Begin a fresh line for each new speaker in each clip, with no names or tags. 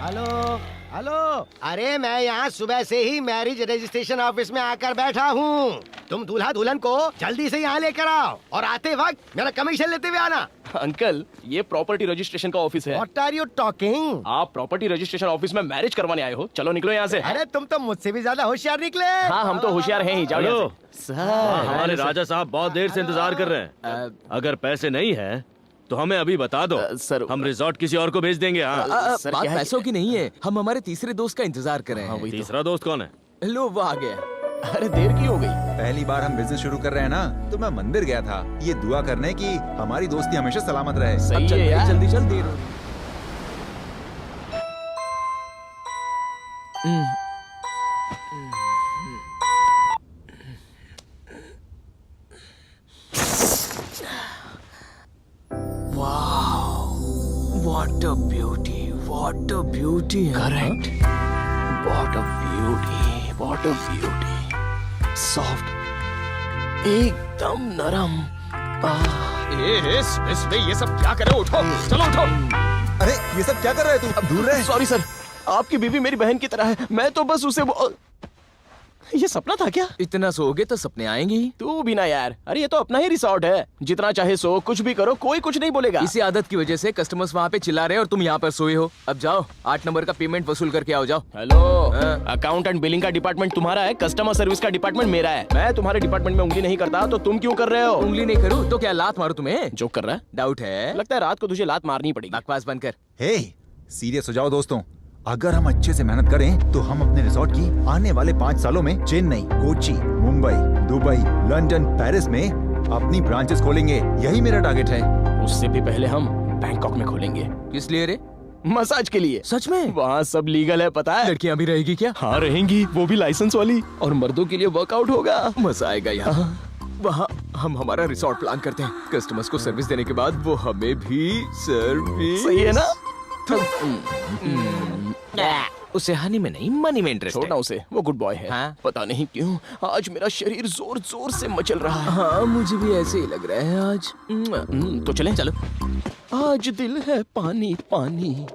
Hello hello, अरे मैं यहाँ सुबह से ही मैरिज रजिस्ट्रेशन ऑफिस में आकर बैठा हूँ। तुम दूल्हा दुल्हन को जल्दी से यहाँ लेकर आओ और आते वक्त मेरा कमीशन लेते हुए आना।
अंकल, ये प्रॉपर्टी रजिस्ट्रेशन का ऑफिस है।
What are you talking?
आप प्रॉपर्टी रजिस्ट्रेशन ऑफिस में मैरिज करवाने आए हो? चलो निकलो यहाँ से।
अरे तुम तो मुझसे भी ज्यादा होशियार निकले।
हाँ, हम तो होशियार हैं ही। जाओ यहाँ से।
हमारे राजा साहब बहुत देर से इंतजार कर रहे हैं। अगर पैसे नहीं है तो हमें अभी बता दो
सर,
हम रिजॉर्ट किसी और को भेज देंगे। हाँ,
सर,
बात
क्या है?
पैसों की नहीं है, हम हमारे तीसरे दोस्त का इंतजार कर रहे हैं।
तीसरा दोस्त कौन है?
लो वो आ गया।
अरे देर की हो गई।
पहली बार हम बिजनेस शुरू कर रहे हैं ना, तो मैं मंदिर गया था ये दुआ करने की हमारी दोस्ती हमेशा सलामत रहे।
सही
अब चल
है
भाई,
यार।
जल्दी चल, देर हो रही। What a beauty, what a beauty.
Correct. What a beauty, what a beauty. Soft. एकदम नरम।
ये सब क्या कर रहे हो? उठो, चलो उठो।
अरे ये सब क्या कर रहे है तू? दूर रहे।
सॉरी सर, आपकी बीवी मेरी बहन की तरह है। मैं तो बस उसे ये सपना था क्या?
इतना सोओगे तो सपने आएंगे ही।
तू भी ना यार। अरे ये तो अपना ही रिसॉर्ट है, जितना चाहे सो, कुछ भी करो, कोई कुछ नहीं बोलेगा।
इसी आदत की वजह से कस्टमर्स वहाँ पे चिल्ला रहे हैं और तुम यहाँ पर सोए हो। अब जाओ, 8 नंबर का पेमेंट वसूल करके आओ, जाओ।
हेलो,
हाँ।
अकाउंट एंड बिलिंग का डिपार्टमेंट तुम्हारा है, कस्टमर सर्विस का डिपार्टमेंट मेरा है। मैं तुम्हारे डिपार्टमेंट में उंगली नहीं करता तो तुम क्यों कर रहे हो?
उंगली नहीं करूँ तो क्या लात मारू तुम्हें?
जोक कर रहा है?
डाउट है?
लगता है रात को तुझे लात मारनी पड़ेगी।
बकवास बंद कर।
हे, सीरियस हो जाओ दोस्तों। अगर हम अच्छे से मेहनत करें तो हम अपने रिजॉर्ट की आने वाले 5 सालों में Chennai, Kochi, Mumbai, Dubai, London, Paris में अपनी ब्रांचेस खोलेंगे। यही मेरा टारगेट है।
उससे भी पहले हम बैंकॉक में खोलेंगे।
किस लिए रे?
मसाज के लिए।
सच में?
वहाँ सब लीगल है, पता है?
लड़कियां भी रहेगी क्या?
हाँ रहेंगी, वो भी लाइसेंस वाली। और मर्दों के लिए वर्कआउट होगा।
मजा आएगा यार। वहाँ हम हमारा रिसोर्ट प्लान करते हैं। कस्टमर्स को सर्विस देने के बाद वो हमें भी सर्विस।
सही है ना?
उसे हनी में नहीं, मनी में इंटरेस्ट
छोड़ना उसे, वो गुड बॉय है।
हाँ?
पता नहीं क्यों आज मेरा शरीर जोर जोर से मचल रहा है।
हाँ, मुझे भी ऐसे ही लग रहा है आज।
तो चलें? चलो। आज दिल है पानी पानी।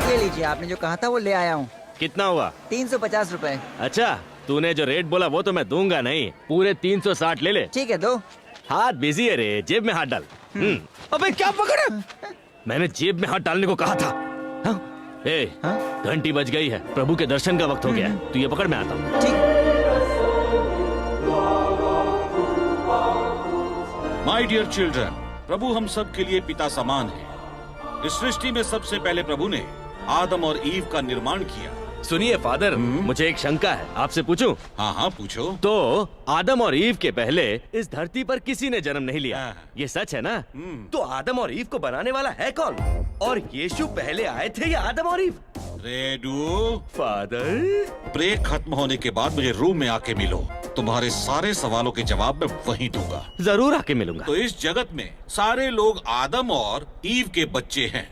ये लीजिए, आपने जो कहा था वो ले आया हूँ।
कितना हुआ?
350 रुपए।
अच्छा, तूने जो रेट बोला वो तो मैं दूंगा नहीं, पूरे 360 ले ले।
ठीक है, दो।
हाथ बिजी है रे, जेब में हाथ डाल। अबे क्या पकड़ा? मैंने जेब में हाथ डालने को कहा था। हाँ? ए, घंटी बज गई है, प्रभु के दर्शन का वक्त हो गया है। तू ये पकड़, मैं आता हूँ।
ठीक।
माय डियर चिल्ड्रन, प्रभु हम सब के लिए पिता समान है। इस सृष्टि में सबसे पहले प्रभु ने आदम और ईव का निर्माण किया।
सुनिए फादर, मुझे एक शंका है, आपसे पूछूं?
हाँ हाँ पूछो।
तो आदम और ईव के पहले इस धरती पर किसी ने जन्म नहीं लिया,
हाँ।
ये सच है ना? तो आदम और ईव को बनाने वाला है कौन? और यीशु पहले आए थे या आदम और ईव?
रेडू,
फादर,
ब्रेक खत्म होने के बाद मुझे रूम में आके मिलो। तुम्हारे सारे सवालों के जवाब मैं वहीं दूंगा।
जरूर आके मिलूंगा।
तो इस जगत में सारे लोग आदम और ईव के बच्चे हैं,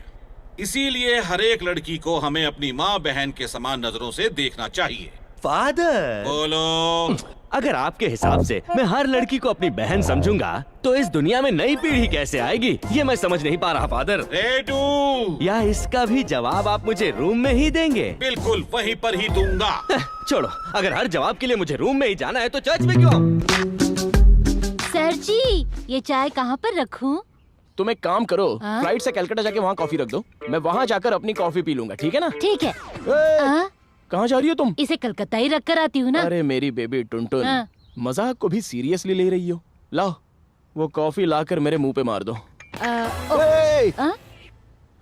इसीलिए हर एक लड़की को हमें अपनी माँ बहन के समान नजरों से देखना चाहिए।
फादर,
बोलो।
अगर आपके हिसाब से मैं हर लड़की को अपनी बहन समझूंगा तो इस दुनिया में नई पीढ़ी कैसे आएगी, ये मैं समझ नहीं पा रहा फादर।
रेडू,
या इसका भी जवाब आप मुझे रूम में ही देंगे?
बिल्कुल वहीं पर ही दूंगा।
छोड़ो, अगर हर जवाब के लिए मुझे रूम में ही जाना है तो चर्च में क्यों आऊं?
सर जी, ये चाय कहाँ पर रखूं?
तुम एक काम करो,
हाँ?
फ्लाइट से कलकत्ता जाके वहाँ कॉफी रख दो। मैं वहाँ जाकर अपनी कॉफी पी लूंगा, ठीक है ना?
ठीक है।
ए,
हाँ?
कहाँ जा रही हो तुम?
इसे कलकत्ता ही रख कर आती हूँ ना।
अरे मेरी बेबी टुनटुन,
हाँ।
मजाक को भी सीरियसली ले रही हो? लाओ वो कॉफी लाकर मेरे मुंह पे मार दो। ए!
हाँ?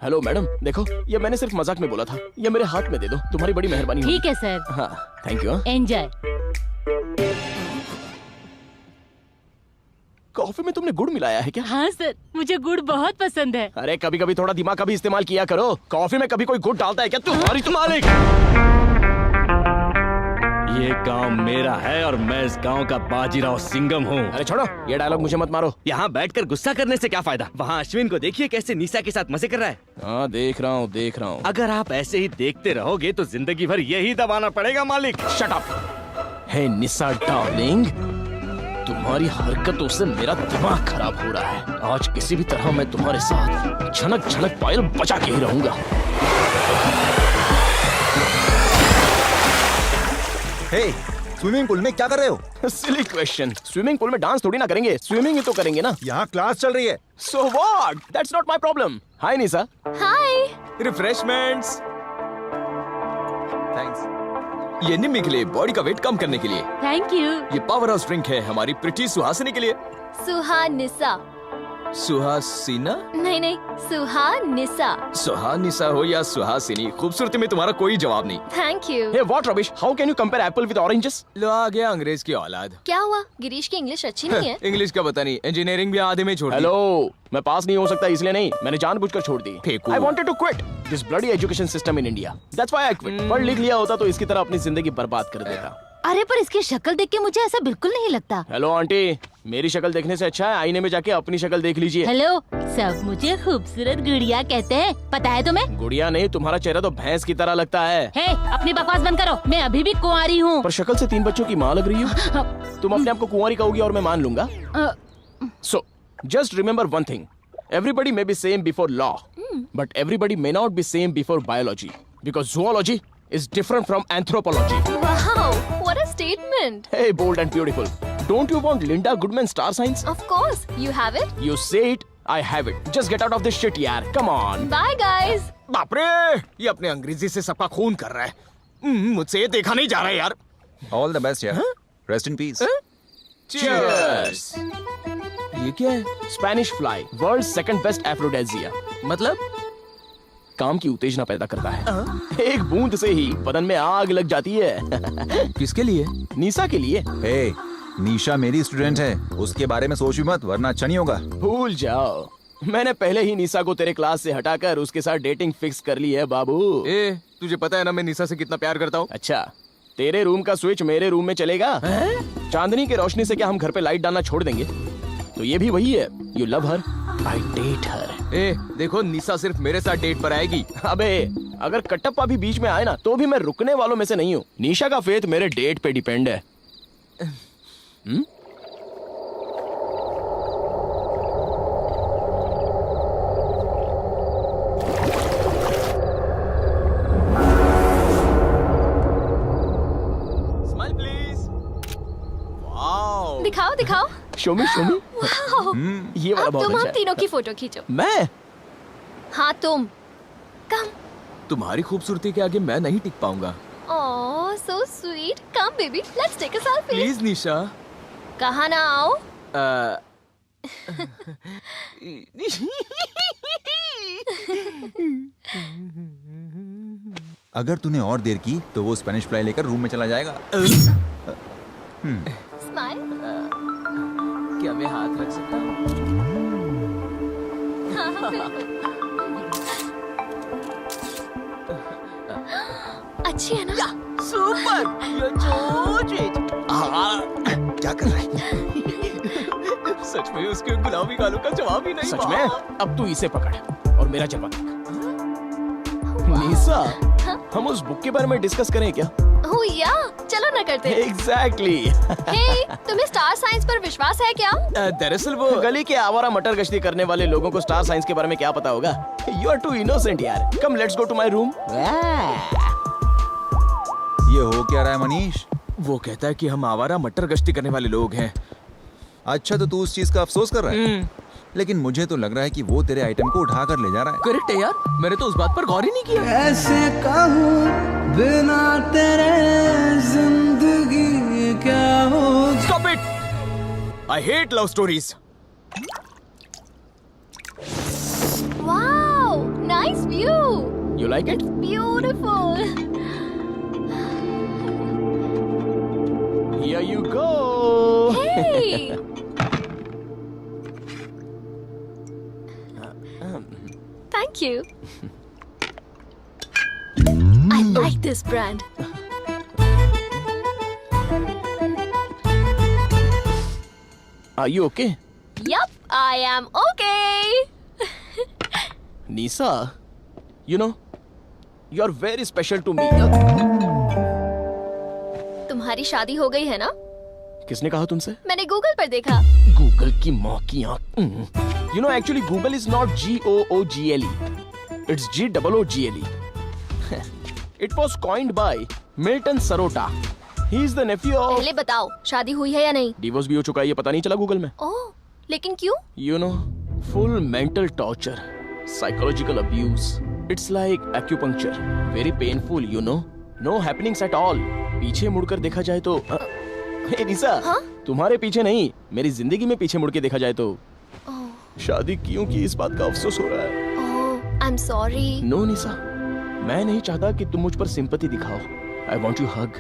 हेलो मैडम, देखो ये मैंने सिर्फ मजाक में बोला था, ये मेरे हाथ में दे दो, तुम्हारी बड़ी मेहरबानी होगी।
ठीक है सर,
हाँ थैंक यू।
एंजॉय।
कॉफी में तुमने गुड़ मिलाया है क्या?
हाँ सर, मुझे गुड़ बहुत पसंद है।
अरे कभी कभी थोड़ा दिमाग का भी इस्तेमाल किया करो। कॉफी में कभी कोई गुड़ डालता है क्या? तुम्हारी तुम मालिक।
ये गांव मेरा है और मैं इस गांव का बाजीराव सिंघम हूँ।
अरे छोड़ो, ये डायलॉग मुझे मत मारो।
यहाँ बैठकर गुस्सा करने से क्या फायदा? वहाँ अश्विन को देखिए कैसे निशा के साथ मजे कर रहा है।
हाँ देख रहा हूँ।
अगर आप ऐसे ही देखते रहोगे तो जिंदगी भर यही दबाना पड़ेगा मालिक।
Shut up. Hey Nisha darling, तुम्हारी हरकतों से मेरा दिमाग खराब हो रहा है। आज किसी भी तरह मैं तुम्हारे साथ झनक झनक पायल बचा के ही रहूंगा।
हे, स्विमिंग पूल में क्या कर रहे हो?
Silly question. स्विमिंग पूल में डांस थोड़ी ना करेंगे, स्विमिंग ही तो करेंगे ना।
यहाँ क्लास चल रही है।
So what? That's not my problem. Hi Nisha.
Hi.
Refreshments. Thanks. ये निम्मी के लिए, बॉडी का वेट कम करने के लिए।
Thank you.
ये पावर हाउस ड्रिंक है हमारी प्रिटी सुहासिनी के लिए।
सुहानिसा।
सुहासिना?
नहीं, सुहानिसा।
सुहानिसा हो या सुहासिनी, खूबसूरती में तुम्हारा कोई जवाब नहीं।
Thank you.
Hey what rubbish? How can you compare apple with oranges?
लो आ गया अंग्रेज की औलाद।
क्या हुआ? गिरीश की इंग्लिश अच्छी नहीं है?
इंग्लिश का पता नहीं, इंजीनियरिंग भी आधे में छोड़ दी।
हेलो, मैं पास नहीं हो सकता इसलिए नहीं, मैंने जानबूझकर छोड़ दी।
फेंकू।
I wanted to quit this bloody education system in India. That's why I quit. पढ़ लिख लिया होता तो इसकी तरह अपनी जिंदगी बर्बाद कर देता।
अरे पर इसकी शक्ल देख के मुझे ऐसा बिल्कुल नहीं लगता।
हेलो आंटी, मेरी शक्ल देखने से अच्छा है आईने में जाके अपनी शक्ल देख लीजिए।
हेलो, सब मुझे खूबसूरत गुड़िया कहते हैं, पता है तुम्हें?
गुड़िया नहीं, तुम्हारा चेहरा तो भैंस की तरह लगता है।
हे, अपनी बकवास बंद करो, मैं अभी भी कुंवारी हूँ।
पर शक्ल से 3 बच्चों की माँ लग रही हो। तुम अपने आप को कुंवारी कहोगी और मैं मान लूंगा। So, just remember one thing. Everybody may be same before law, but everybody may not be same before biology. Because zoology is different from anthropology.
Wow, what a statement.
Hey, bold and beautiful. Don't you want Linda Goodman star signs?
Of course, you have it.
You say it, I have it. Just get out of this shit, yaar. Come on.
Bye guys.
बाप रे, ये अपने अंग्रेजी से सबका खून कर रहा है। मुझसे ये देखा नहीं जा रहा है यार।
ऑल द बेस्ट यार। Rest in peace.
Cheers.
ये क्या है?
Spanish fly, world's second best aphrodisia.
मतलब?
काम की उत्तेजना पैदा करता है। एक बूंद से ही बदन में आग लग जाती है।
किसके लिए?
निशा के लिए।
हे, निशा मेरी स्टूडेंट है, उसके बारे में सोच भी मत वरना अच्छा नहीं होगा।
भूल जाओ, मैंने पहले ही निशा को तेरे क्लास से हटाकर उसके साथ डेटिंग फिक्स कर ली है बाबू।
ए, तुझे पता है ना मैं निशा से कितना प्यार करता हूँ।
अच्छा, तेरे रूम का स्विच मेरे रूम में चलेगा? चांदनी की रोशनी से क्या हम घर पे लाइट डालना छोड़ देंगे? तो ये भी वही है, you love her, I date her.
ए, देखो निशा सिर्फ मेरे साथ डेट पर आएगी।
अबे, अगर कटप्पा भी बीच में आए ना तो भी मैं रुकने वालों में से नहीं हूँ। निशा का फेथ मेरे डेट पे डिपेंड है।
Smile please. वाओ।
दिखाओ दिखाओ।
शो मी
वाओ।
ये वाला
अब
बहुत
तुम
अच्छा
हम
है।
तीनों की फोटो खींचो।
मैं?
हाँ तुम। कम।
तुम्हारी खूबसूरती के आगे मैं नहीं टिक पाऊंगा।
Oh, so sweet. Come baby, let's take a selfie.
Please Nisha.
कहाँ ना आओ?
अगर तूने और देर की तो वो स्पेनिश फ्लाई लेकर रूम में चला जाएगा।
Smile.
क्या मैं हाथ रख सकता हूँ?
हाँ, बिल्कुल। अच्छी है ना?
सुपर। क्या कर रहा है? सच में उसके गुलाबी गालों का जवाब ही नहीं।
सच में? अब तू इसे पकड़ और मेरा जवाब देख। निशा, हम उस बुक के बारे में डिस्कस करें क्या?
ओह या, चलो ना करते।
एग्जैक्टली।
हे, तुम्हें स्टार साइंस पर विश्वास है क्या?
दरअसल वो
गली के आवारा मटर गश्ती करने वाले लोगों को स्टार साइंस के बारे में क्या पता होगा? यू आर टू इनोसेंट यार। Come let's go to my room.
ये हो क्या रहा है मनीष?
वो कहता है कि हम आवारा मटर गश्ती करने वाले लोग हैं।
अच्छा, तो तू उस चीज का अफसोस कर रहा है? लेकिन मुझे तो लग रहा है कि वो तेरे आइटम को उठा कर ले जा रहा है।
करेक्ट है यार, मैंने तो उस बात पर गौर ही नहीं किया।
कैसे कहूँ बिना तेरे जिंदगी क्या हो।
Stop it! I hate love stories.
Wow, nice view.
You like it?
Beautiful.
Here you go.
Hey.
Thank you. I like this brand.
Are you okay?
Yup, I am okay.
Nisa, you know, you are very special to me.
तुम्हारी शादी हो गई है ना?
किसने कहा तुमसे?
मैंने गूगल पर देखा.
गूगल की माँ की आँख. You know, actually, Google is not Google. It's Google. It was coined by Milton Sarota. He is the nephew of.
पहले बताओ, शादी हुई है या नहीं?
डिवोर्स भी हो चुका है, ये पता नहीं चला गूगल में.
ओह, लेकिन क्यों?
You know, full mental torture, psychological abuse. It's like acupuncture. Very painful, you know. No happenings at all. पीछे मुड़कर देखा जाए तो. हे निसा,
हाँ?
तुम्हारे पीछे नहीं, मेरी जिंदगी में पीछे मुड़ के देखा जाए तो. शादी क्यों की इस बात का अफसोस हो रहा है.
ओह, I'm sorry.
नो निसा, मैं नहीं चाहता कि तुम मुझ पर सिंपैथी दिखाओ. I want you hug.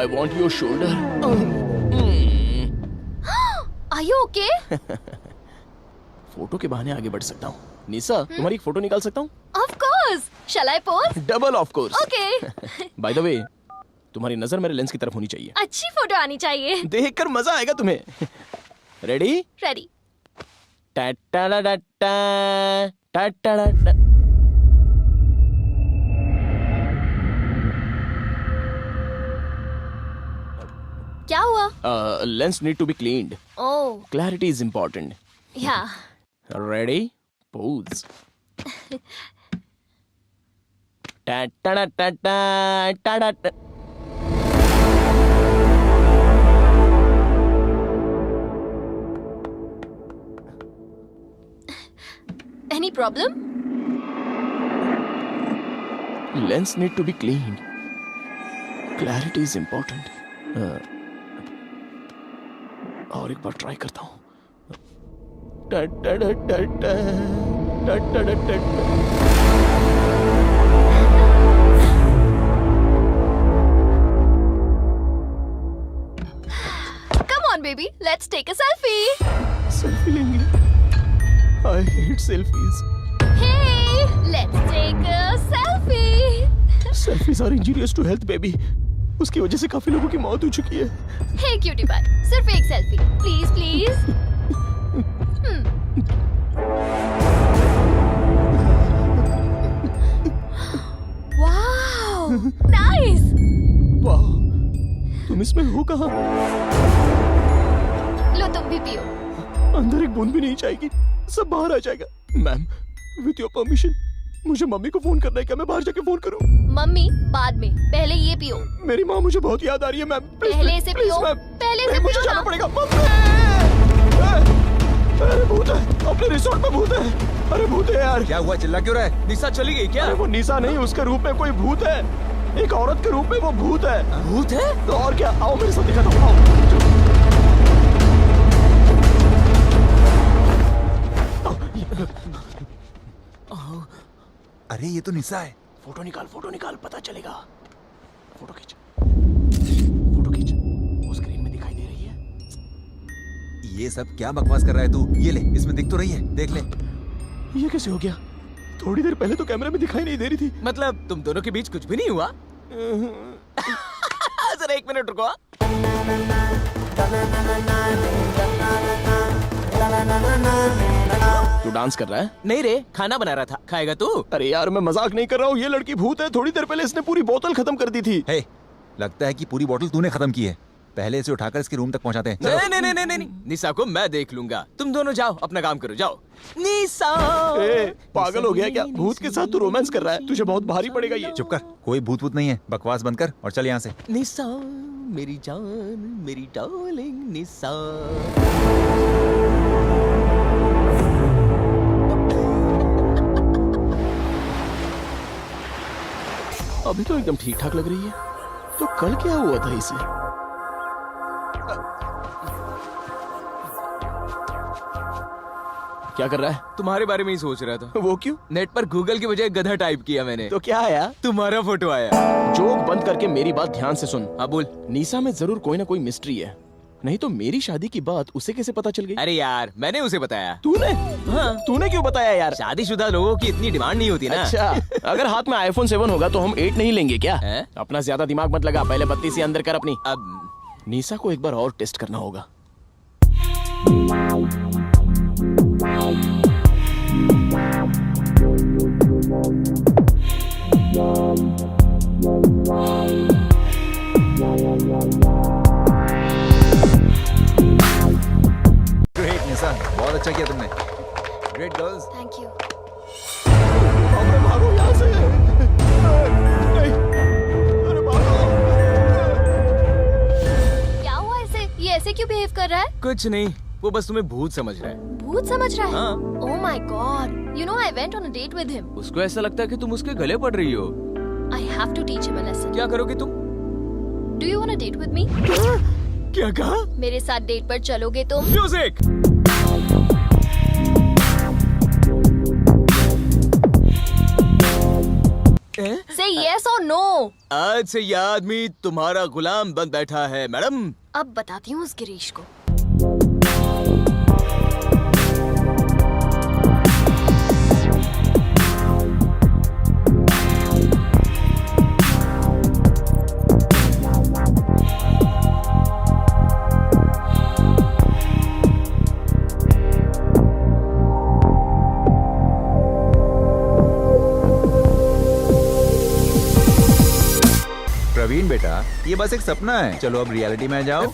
I want your shoulder.
Are you okay?
Photo के बहाने आगे बढ़ सकता हूँ. निसा, तुम्हारी एक फोटो निकाल सकता हूँ?
Of course. Shall I pose?
Double of course.
Okay.
By the way, तुम्हारी नजर मेरे लेंस की तरफ होनी चाहिए.
अच्छी फोटो आनी चाहिए.
देखकर मजा आएगा तुम्हें. रेडी?
Ready.
टा टा टा टा टा टा टा टा.
क्या हुआ?
Lens need to be cleaned.
Oh,
Clarity is important.
yeah.
Ready? Pose. Ta ta ta ta ta ta ta ta.
Any problem?
Lens need to be cleaned. Clarity is important. और एक बार ट्राई करता हूँ. टा टा टा टा टा टा टा टा टा.
Come on, baby. Let's take a selfie.
Selfie लेंगे. I hate selfies.
Hey, let's take a selfie.
Selfies are injurious to health, baby. उसकी वजह से काफी लोगों की मौत हो चुकी है.
Hey, cutie pie. सिर्फ एक selfie. Please, please. Wow, nice.
वाह, तुम इसमें हो कहाँ?
लो तुम भी पियो.
अंदर एक बूंद भी नहीं जाएगी, सब बाहर आ जाएगा. मैम, विथ योर परमिशन, मुझे मम्मी को फोन करना है. क्या मैं बाहर जाके फोन करूं?
मम्मी बाद में, पहले ये पियो.
मेरी माँ मुझे बहुत याद आ रही है मैम.
पहले से पियो. पहले से
मुझे
पियो
जाना
ना.
पड़ेगा. अरे भूत है, अपने रिसोर्ट में भूत है. अरे भूत है यार.
क्या हुआ, चिल्ला क्यों रहा है? निशा चली गई क्या?
अरे वो निशा नहीं, उसके रूप में कोई भूत है. एक औरत के रूप में वो भूत है.
भूत है?
तो और क्या, आओ मेरे साथ दिखाता हूँ. आओ.
अरे ये तो निशा है.
फोटो निकाल, पता चलेगा. फोटो खींच. वो स्क्रीन में दिखाई दे रही है.
ये सब क्या बकवास कर रहा है तू? ये ले, इसमें दिख तो रही है, देख ले.
ये कैसे हो गया? थोड़ी देर पहले तो कैमरे में दिखाई नहीं दे रही थी.
मतलब तुम दोनों के बीच कुछ भी नहीं हुआ? जरा एक मिनट रुको.
तू डांस कर रहा है?
नहीं रे, खाना बना रहा था. खाएगा तू?
अरे यार, मैं मजाक नहीं कर रहा हूँ. ये लड़की भूत है. थोड़ी देर पहले इसने पूरी बोतल खत्म कर दी थी.
हे, लगता है कि पूरी बोतल तूने खत्म की है. पहले इसे उठाकर इसके रूम तक पहुंचाते हैं.
नहीं. निशा को मैं देख लूंगा. तुम दोनों जाओ, अपना काम करो. जाओ. निशा,
पागल हो गया क्या? भूत के साथ तू रोमांस कर रहा है. तुझे बहुत भारी पड़ेगा ये.
चुप कर, कोई भूत भूत नहीं है. बकवास बंद कर और चल यहाँ से.
निशा मेरी जान, मेरी डार्लिंग निशा.
अभी तो एकदम ठीक ठाक लग रही है. तो कल क्या हुआ था इसे? क्या कर रहा है?
तुम्हारे बारे में ही सोच रहा था.
वो क्यों?
नेट पर गूगल की बजाय गधा टाइप किया मैंने.
तो क्या आया?
तुम्हारा फोटो आया.
जोक बंद करके मेरी बात ध्यान से सुन.
हाँ बोल.
निशा में जरूर कोई ना कोई मिस्ट्री है. नहीं तो मेरी शादी की बात उसे कैसे पता चल गई?
अरे यार, मैंने उसे बताया।
तूने?
हाँ।
तूने क्यों बताया यार?
शादीशुदा लोगों की इतनी डिमांड नहीं होती ना।
अच्छा, अगर हाथ में iPhone 7 होगा तो हम 8 नहीं लेंगे क्या?
है?
अपना ज्यादा दिमाग मत लगा, पहले बत्ती से अंदर कर अपनी।
अब
निशा को एक बार और टेस्ट करना होगा।
ग्रेट निशा, बहुत अच्छा किया तुमने। Great girls.
Thank you.
भागो यहाँ से। नहीं, अरे भागो।
क्या हुआ ऐसे? ये ऐसे क्यों बिहेव कर रहा है?
कुछ नहीं, वो बस तुम्हें भूत समझ रहा है।
भूत समझ रहा है?
हाँ।
Oh my God, you know I went on a date with him.
उसको ऐसा लगता है कि तुम उसके गले पड़ रही हो।
I have to teach him a lesson.
क्या करोगी तुम?
Do you want to date with me?
क्या कहा?
मेरे साथ डेट पर चलोगे तुम?
म्यूजिक।
से यस और नो।
आज से यह आदमी तुम्हारा गुलाम बन बैठा है मैडम।
अब बताती हूँ उस गिरीश को।
प्रवीण बेटा, ये बस एक सपना है, चलो अब रियलिटी में आ जाओ।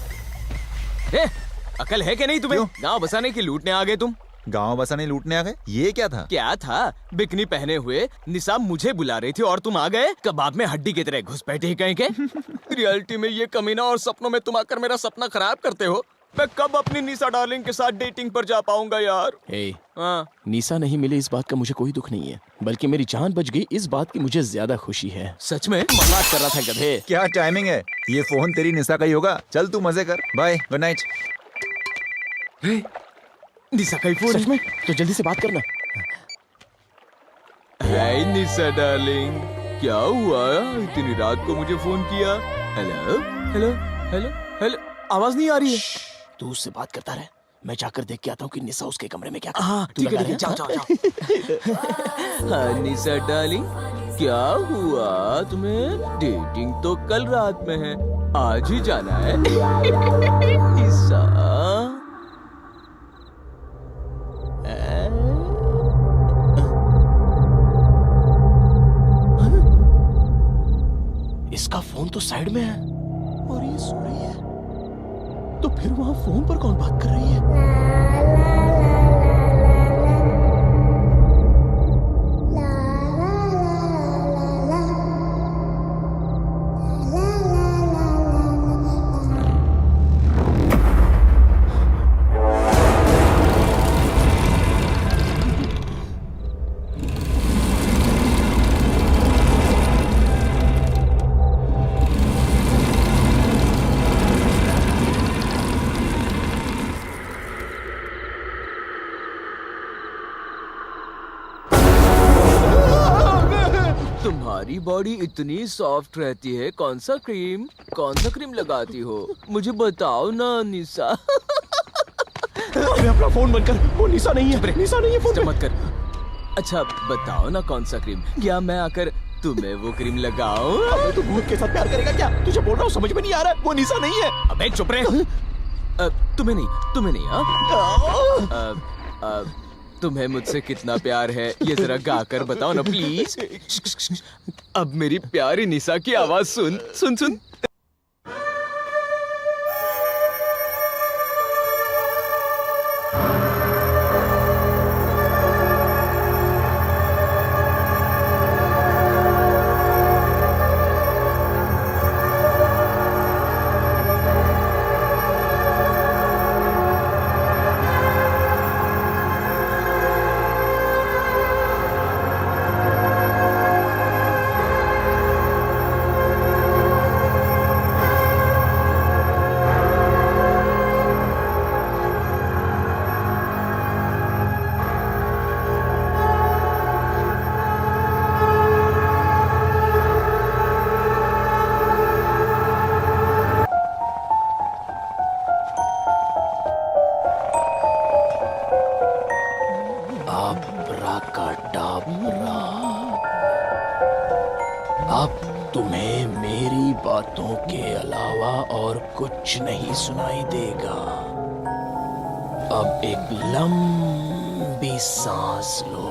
अकल है कि नहीं तुम्हें?
क्यों?
गाँव बसाने की लूटने आ गए तुम।
गाँव बसाने लूटने आ गए? ये क्या था?
क्या था? बिकनी पहने हुए निसाब मुझे बुला रही थी और तुम आ गए कबाब में हड्डी की तरह घुस बैठे कहीं के। रियलिटी में ये कमीना और सपनों में तुम आकर मेरा सपना खराब करते हो। मैं कब अपनी निशा डार्लिंग के साथ डेटिंग पर जा पाऊंगा यार? हाँ।
निशा नहीं मिली इस बात का मुझे कोई दुख नहीं है, बल्कि मेरी जान बच गई इस बात की मुझे ज्यादा खुशी है।
सच में?
मजाक कर रहा था गधे।
क्या टाइमिंग है? ये फोन तेरी निशा का ही होगा। चल तू मजे कर, बाय, गुड नाइट।
निशा का ही फोन?
सच में? तो जल्दी से बात करना।
हाय निशा डार्लिंग, क्या हुआ? इतनी रात को मुझे फोन किया? हेलो हेलो हेलो हेलो, आवाज नहीं आ रही है।
तू उससे बात करता रहे, मैं जाकर देख के आता हूँ कि निशा उसके कमरे में क्या कर।
हाँ
तू
ठीक
लगा
है,
रहे,
जाओ जाओ जाओ। हाँ निशा डार्लिंग, क्या हुआ तुम्हें? डेटिंग तो कल रात में है, आज ही जाना है। निशा
इसका फोन तो साइड में है और ये सो रही है, तो फिर वहां फोन पर कौन बात कर रही है?
तुम्हारी बॉडी इतनी सॉफ्ट रहती है, कौन सा क्रीम लगाती हो? मुझे बताओ ना निशा।
अरे अपना फोन बंद कर, वो निशा नहीं है, निशा नहीं है, फोन
मत कर। अच्छा बताओ ना कौन सा क्रीम, क्या मैं आकर तुम्हें वो क्रीम लगाऊं?
अबे तू भूत के साथ प्यार करेगा क्या? तुझे बोल रहा हूँ, समझ में नहीं आ रहा है, वो निशा नहीं है।
अबे चुप रहे। तुम्हें नहीं हाँ? तुम्हें मुझसे कितना प्यार है ये जरा गाकर बताओ ना प्लीज। अब मेरी प्यारी निशा की आवाज सुन सुन सुन।
अब्राकडाब्रा। अब तुम्हें मेरी बातों के अलावा और कुछ नहीं सुनाई देगा। अब एक लंबी सांस लो।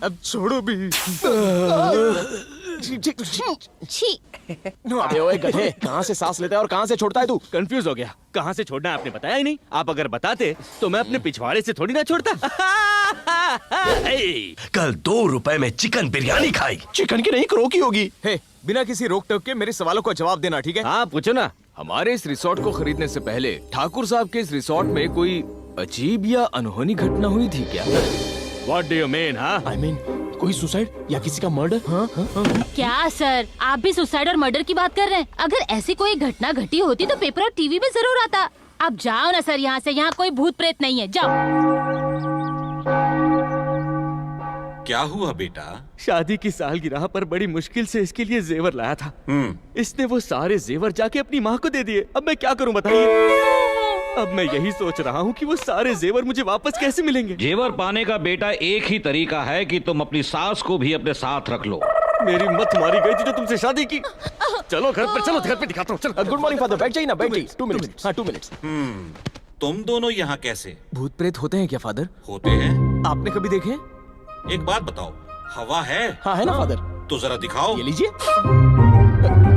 अब छोड़ो भी।
छी।
अबे ओए गधे, कहाँ से सांस लेता है और कहाँ से छोड़ता है तू?
कंफ्यूज हो गया, कहाँ से छोड़ना है आपने बताया ही नहीं। आप अगर बताते तो मैं अपने पिछवाड़े से थोड़ी ना छोड़ता।
कल 2 रुपए में चिकन बिरयानी खाई।
चिकन की नहीं, क्रो की होगी।
हे, बिना किसी रोक टोक के मेरे सवालों का जवाब देना, ठीक है?
हाँ पूछो ना।
हमारे इस रिसोर्ट को खरीदने से पहले ठाकुर साहब के इस रिसोर्ट में कोई अजीब या अनहोनी घटना हुई थी क्या?
What do you mean, हाँ?
I mean, कोई सुसाइड या किसी का मर्डर? हाँ?
क्या सर, आप भी सुसाइड और मर्डर की बात कर रहे हैं? अगर ऐसी कोई घटना घटी होती तो पेपर और टीवी में जरूर आता। अब जाओ ना सर यहाँ से, यहाँ कोई भूत प्रेत नहीं है, जाओ।
क्या हुआ बेटा?
शादी की सालगिरह पर बड़ी मुश्किल से इसके लिए जेवर लाया था। इसने वो सारे जेवर जाके अपनी माँ को दे दिए। अब मैं क्या करूँ बताइए? अब मैं यही सोच रहा हूँ कि वो सारे जेवर मुझे वापस कैसे मिलेंगे।
जेवर पाने का बेटा एक ही तरीका है कि तुम अपनी सास को भी अपने साथ रख लो।
मेरी मत मारी गई थी जो तुमसे शादी की। चलो घर पर, चलो घर पे दिखाता हूँ। चलो।
गुड मॉर्निंग फादर, बैठ जाइए ना, बैठ जाइए। 2 मिनट्स। हाँ 2 मिनट्स।
तुम दोनों यहाँ कैसे?
भूत प्रेत होते हैं क्या फादर?
होते हैं।
आपने कभी देखे?
एक बात बताओ, हवा है?
हाँ है ना फादर।
तो जरा दिखाओ।
ये लीजिए।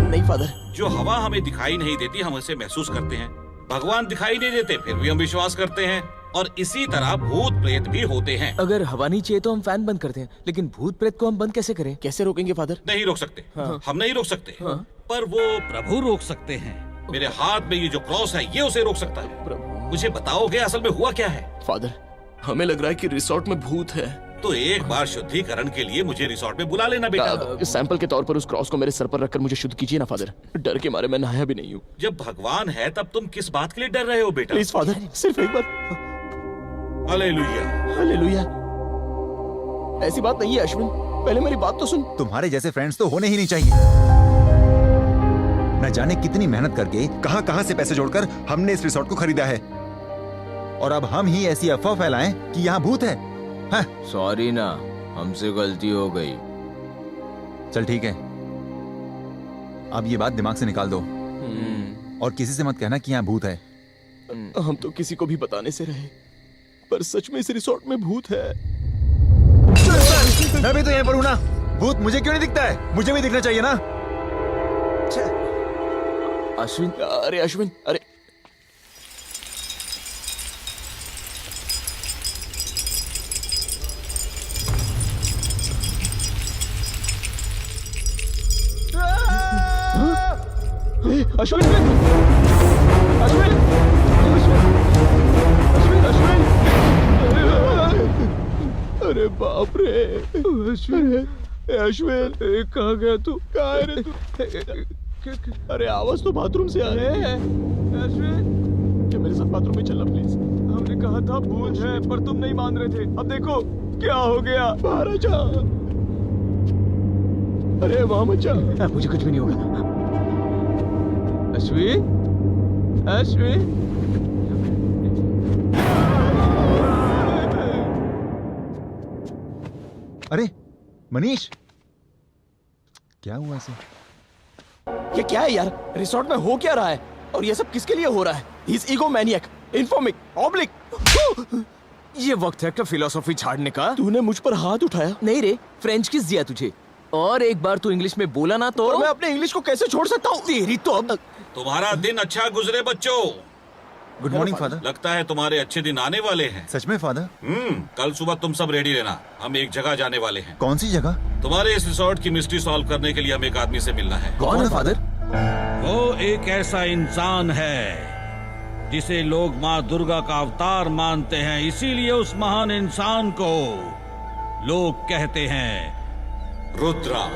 नहीं फादर।
जो हवा हमें दिखाई नहीं देती हम उसे महसूस करते हैं। भगवान दिखाई नहीं देते फिर भी हम विश्वास करते हैं। और इसी तरह भूत प्रेत भी होते हैं।
अगर हवा नहीं चाहिए तो हम फैन बंद करते हैं, लेकिन भूत प्रेत को हम बंद कैसे करें?
कैसे रोकेंगे फादर?
नहीं रोक सकते। हम नहीं रोक सकते। पर वो प्रभु रोक सकते हैं। मेरे हाथ में ये जो क्रॉस है ये उसे रोक सकता है। मुझे बताओगे असल में हुआ क्या है?
फादर, हमें लग रहा है कि रिसोर्ट में भूत है।
तो एक बार शुद्धिकरण के लिए मुझे रिसोर्ट में बुला लेना बेटा।
सैंपल के तौर पर उस क्रॉस को मेरे सर पर रखकर मुझे शुद्ध कीजिए ना फादर। डर के मारे मैं नहाया भी नहीं हूँ।
जब भगवान है तब तुम किस बात के लिए डर रहे हो बेटा?
प्लीज फादर, सिर्फ एक बार।
हालेलुया।
हालेलुया। ऐसी बात नहीं है अश्विन, पहले मेरी बात तो सुन।
तुम्हारे जैसे फ्रेंड्स तो होने ही नहीं चाहिए। न जाने कितनी मेहनत करके कहां से पैसे जोड़कर हमने इस रिसोर्ट को खरीदा है, और अब हम ही ऐसी अफवाह फैलाएं कि यहाँ भूत है। हाँ?
सॉरी ना, हमसे गलती हो गई।
चल ठीक है, अब ये बात दिमाग से निकाल दो और किसी से मत कहना कि यहाँ भूत है।
हम तो किसी को भी बताने से रहे, पर सच में इस रिसोर्ट में भूत है।
मैं भी तो यहीं पर हूँ ना। भूत मुझे क्यों नहीं दिखता है? मुझे भी दिखना चाहिए ना।
अश्विन,
अरे अश्विन, अरे अश्विन, अश्विन, अश्विन, अश्विन, अरे बाप रे। अश्विन, अश्विन, कहाँ गया तू? कहाँ है रे तू? अरे आवाज तो बाथरूम से आ रही है। अश्विन, क्या मेरे साथ बाथरूम में चलना प्लीज? हमने कहा था भूत है पर तुम नहीं मान रहे थे। अब देखो क्या हो गया। बाहर आ जा। अरे वहां मत जा।
मुझे कुछ भी नहीं होगा। अश्विन, अश्विन,
अरे मनीष, क्या हुआ इसे?
ये क्या है यार? रिसोर्ट में हो क्या रहा है? और ये सब किसके लिए हो रहा है? He's egomaniac, informic, oblique।
ये वक्त है क्या फिलोसॉफी झाड़ने का?
तूने मुझ पर हाथ उठाया?
नहीं रे, फ्रेंच किस दिया तुझे? और एक बार तू इंग्लिश में बोला ना तो
मैं अपने इंग्लिश को कैसे छोड़ सकता हूँ?
तेरी तो अब।
तुम्हारा दिन अच्छा गुजरे बच्चों।
Good morning father.
लगता है तुम्हारे अच्छे दिन आने वाले हैं।
सच में फादर?
कल सुबह तुम सब रेडी रहना, हम एक जगह जाने वाले हैं।
कौन सी जगह?
तुम्हारे इस रिसोर्ट की मिस्ट्री सॉल्व करने के लिए हम एक आदमी से मिलना है।
कौन है फादर?
वो एक ऐसा इंसान है जिसे लोग माँ दुर्गा का अवतार मानते हैं, इसीलिए उस महान इंसान को लोग कहते हैं रुद्रा।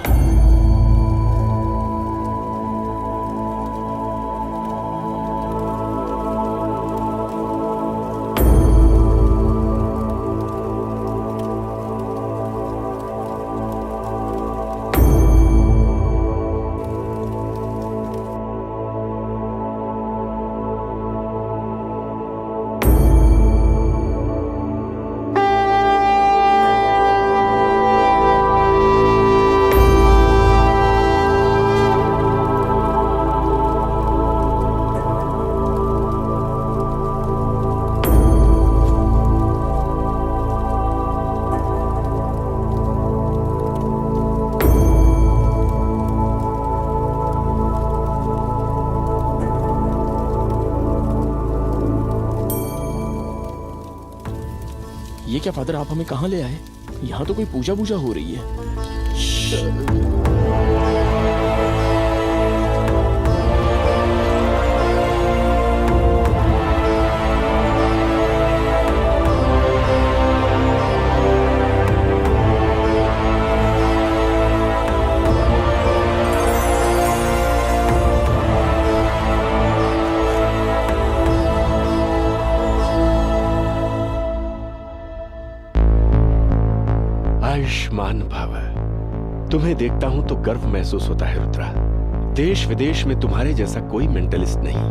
ये क्या फादर, आप हमें कहाँ ले आए? यहाँ तो कोई पूजा वूजा हो रही है।
आयुष्मान भव। तुम्हें देखता हूं तो गर्व महसूस होता है रुद्रा। देश विदेश में तुम्हारे जैसा कोई मेंटलिस्ट नहीं।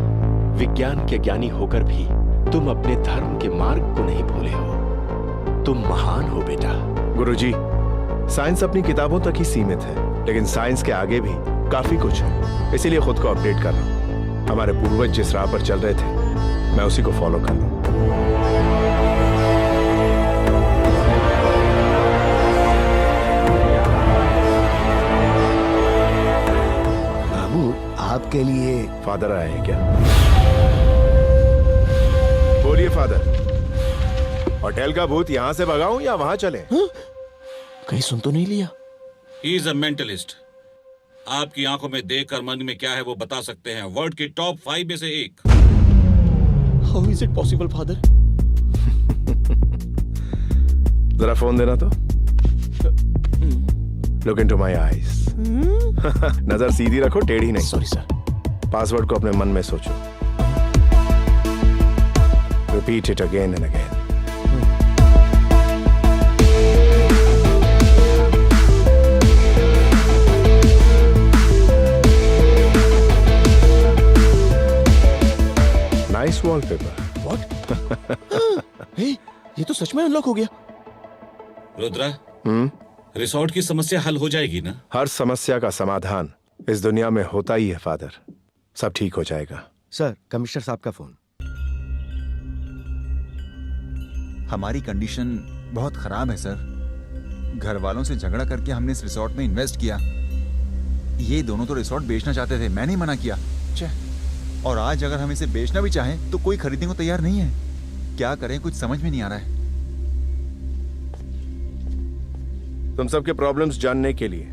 विज्ञान के ज्ञानी होकर भी तुम अपने धर्म के मार्ग को नहीं भूले हो। तुम महान हो बेटा।
गुरुजी, साइंस अपनी किताबों तक ही सीमित है, लेकिन साइंस के आगे भी काफी कुछ है। इसीलिए खुद को अपडेट कर रहा हूं। हमारे पूर्वज जिस राह पर चल रहे थे, मैं उसी को फॉलो कर रहा हूं।
आपके लिए
फादर आए हैं क्या? बोलिए फादर, होटल का भूत यहाँ से भगाऊं या वहां चले?
कहीं सुन तो नहीं लिया?
He is a mentalist. आपकी आंखों में देखकर मन में क्या है वो बता सकते हैं। वर्ल्ड के टॉप 5 में से एक।
How is it possible father?
जरा फोन देना तो। Look into my eyes. नजर सीधी रखो, टेढ़ी नहीं।
Sorry sir.
पासवर्ड को अपने मन में सोचो। Repeat it again and again. Nice wallpaper.
What? ये तो सच में अनलॉक हो गया।
रुद्रा, रिसोर्ट की समस्या हल हो जाएगी ना?
हर समस्या का समाधान इस दुनिया में होता ही है फादर। सब ठीक हो जाएगा।
सर, कमिश्नर साहब का फोन।
हमारी कंडीशन बहुत खराब है सर। घर वालों से झगड़ा करके हमने इस रिसोर्ट में इन्वेस्ट किया। ये दोनों तो रिसोर्ट बेचना चाहते थे, मैंने ही मना किया। और आज अगर हम इसे बेचना भी चाहें तो कोई खरीदने को तैयार नहीं है। क्या करें, कुछ समझ में नहीं आ रहा है।
तुम सबके प्रॉब्लम्स जानने के लिए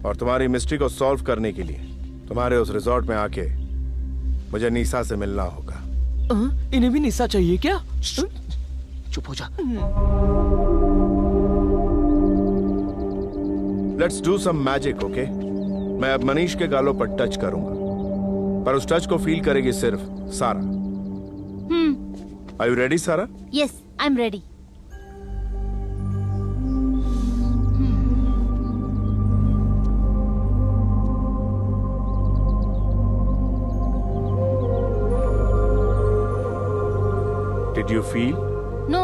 और तुम्हारी मिस्ट्री को सॉल्व करने के लिए तुम्हारे उस रिसोर्ट में आके मुझे निशा से मिलना होगा।
इन्हें भी निशा चाहिए क्या?
चुप हो जा।
Let's do some magic, okay? मैं अब मनीष के गालों पर टच करूंगा, पर उस टच को फील करेगी सिर्फ सारा। आर यू रेडी सारा?
Yes, I am ready.
Did you feel?
No.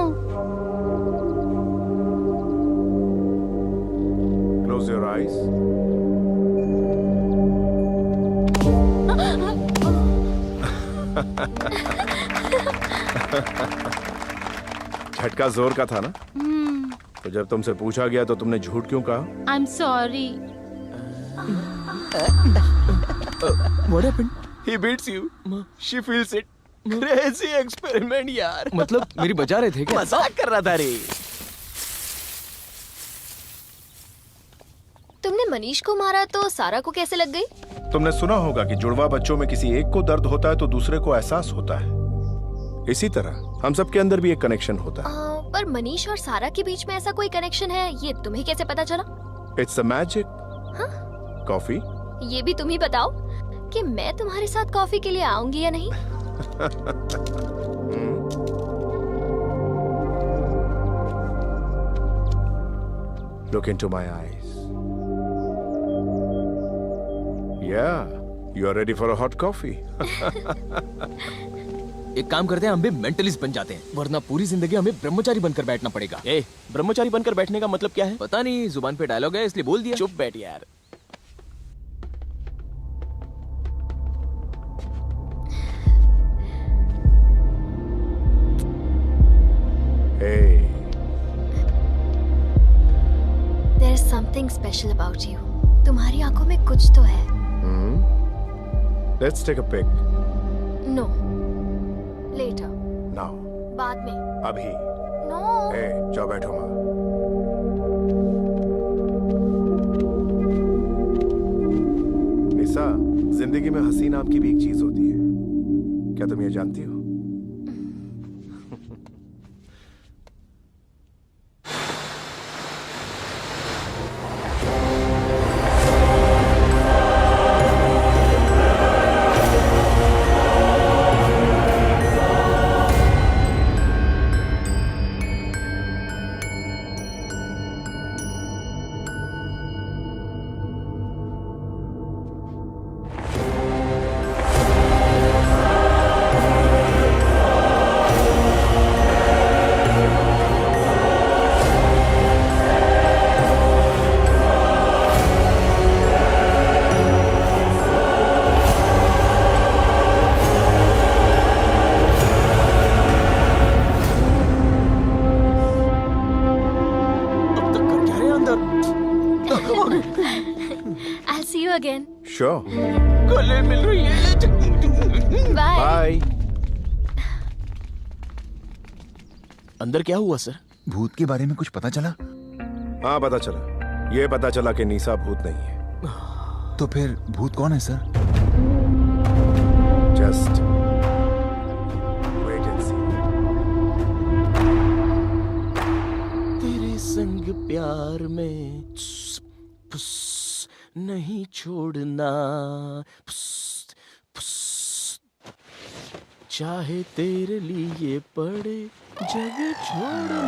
Close your eyes. झटका जोर का था ना? तो जब तुमसे पूछा गया तो तुमने झूठ क्यों कहा?
I'm sorry.
What happened? He beats you. She feels it. Crazy experiment यार।
मतलब मेरी बजा रहे थे क्या?
मजाक कर रहा था रे।
तुमने मनीष को मारा तो सारा को कैसे लग गई?
तुमने सुना होगा कि जुड़वा बच्चों में किसी एक को दर्द होता है तो दूसरे को एहसास होता है। इसी तरह हम सब के अंदर भी एक कनेक्शन होता है।
पर मनीष और सारा के बीच में ऐसा कोई कनेक्शन है, ये तुम्हें कैसे पता चला?
It's a magic. कॉफी?
ये भी तुम ही बताओ कि मैं तुम्हारे साथ कॉफी के लिए आऊंगी या नहीं।
Look into my eyes. Yeah, you are ready for a hot coffee.
एक काम करते हैं, हम भी मेंटलिस्ट बन जाते हैं, वरना पूरी जिंदगी हमें ब्रह्मचारी बनकर बैठना पड़ेगा।
ब्रह्मचारी बनकर बैठने का मतलब क्या है?
पता नहीं, जुबान पे डायलॉग है इसलिए बोल दिया।
चुप बैठ यार।
Hey.
There's something special about you. तुम्हारी आंखों में कुछ तो है।
Let's take a pic.
No. Later.
Now.
बाद में।
अभी। जाओ बैठो माँ। निशा, जिंदगी में हंसी नाम की भी एक चीज होती है, क्या तुम ये जानती हो?
I'll see you again.
Sure.
गले मिल रही है।
Bye.
अंदर क्या हुआ सर?
भूत के बारे में कुछ पता चला?
हाँ पता चला। ये पता चला कि निशा भूत नहीं है।
तो फिर भूत कौन है sir?
Just wait and see.
तेरे संग प्यार में नहीं छोड़ना, चाहे तेरे लिए पड़े जग छोड़ना।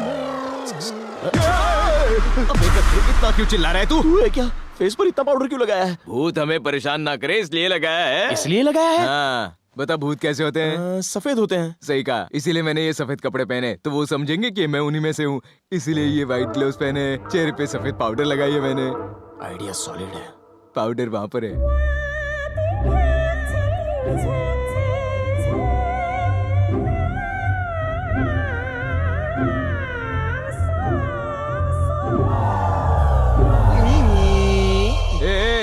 इतना क्यों चिल्ला रहा है तू?
है क्या? फेस पर इतना पाउडर क्यों लगाया है?
भूत हमें परेशान ना करे इसलिए लगाया है।
इसलिए लगाया है?
हाँ, बता भूत कैसे होते हैं?
सफेद होते हैं।
सही कहा, इसीलिए मैंने ये सफेद कपड़े पहने तो वो समझेंगे कि मैं उन्हीं में से हूँ। इसीलिए ये व्हाइट ग्लव्स पहने, चेहरे पे सफेद पाउडर लगाई है मैंने।
आइडिया सॉलिड है।
पाउडर वहां पर है।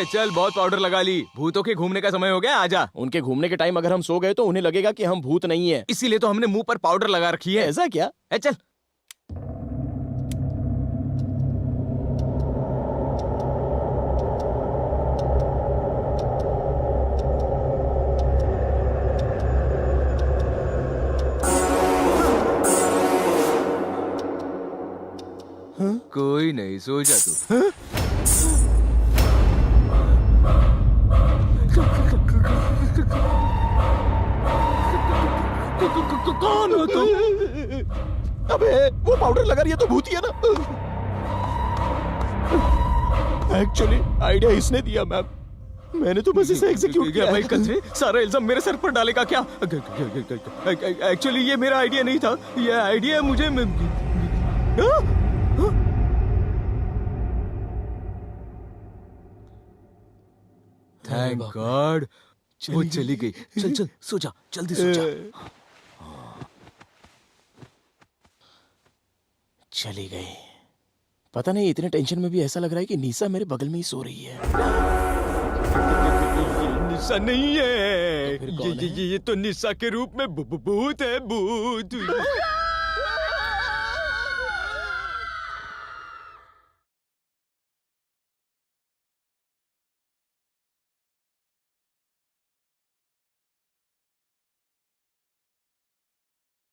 चल बहुत पाउडर लगा ली, भूतों के घूमने का समय हो गया, आजा।
उनके घूमने के टाइम अगर हम सो गए तो उन्हें लगेगा कि हम भूत नहीं है,
इसीलिए तो हमने मुंह पर पाउडर लगा रखी है।
ऐसा क्या?
चल कोई नहीं, सो जा तू।
कौन हो तुम? अबे वो पाउडर लगा रही है तो भूत ही है ना। एक्चुअली आइडिया इसने दिया मैम, मैंने तो बस इसे एग्जीक्यूट किया।
भाई कल सारा इल्जाम मेरे सर पर डालेगा क्या? एक्चुअली ये मेरा आइडिया नहीं था, ये आइडिया मुझे थैंक गॉड वो चली गई। चल चल सो जा, जल्दी सो जा।
चली गई। पता नहीं इतने टेंशन में भी ऐसा लग रहा है कि निशा मेरे बगल में ही सो रही है।
निशा नहीं है,
तो फिर कौन है?
ये तो निशा के रूप में भूत है, भूत।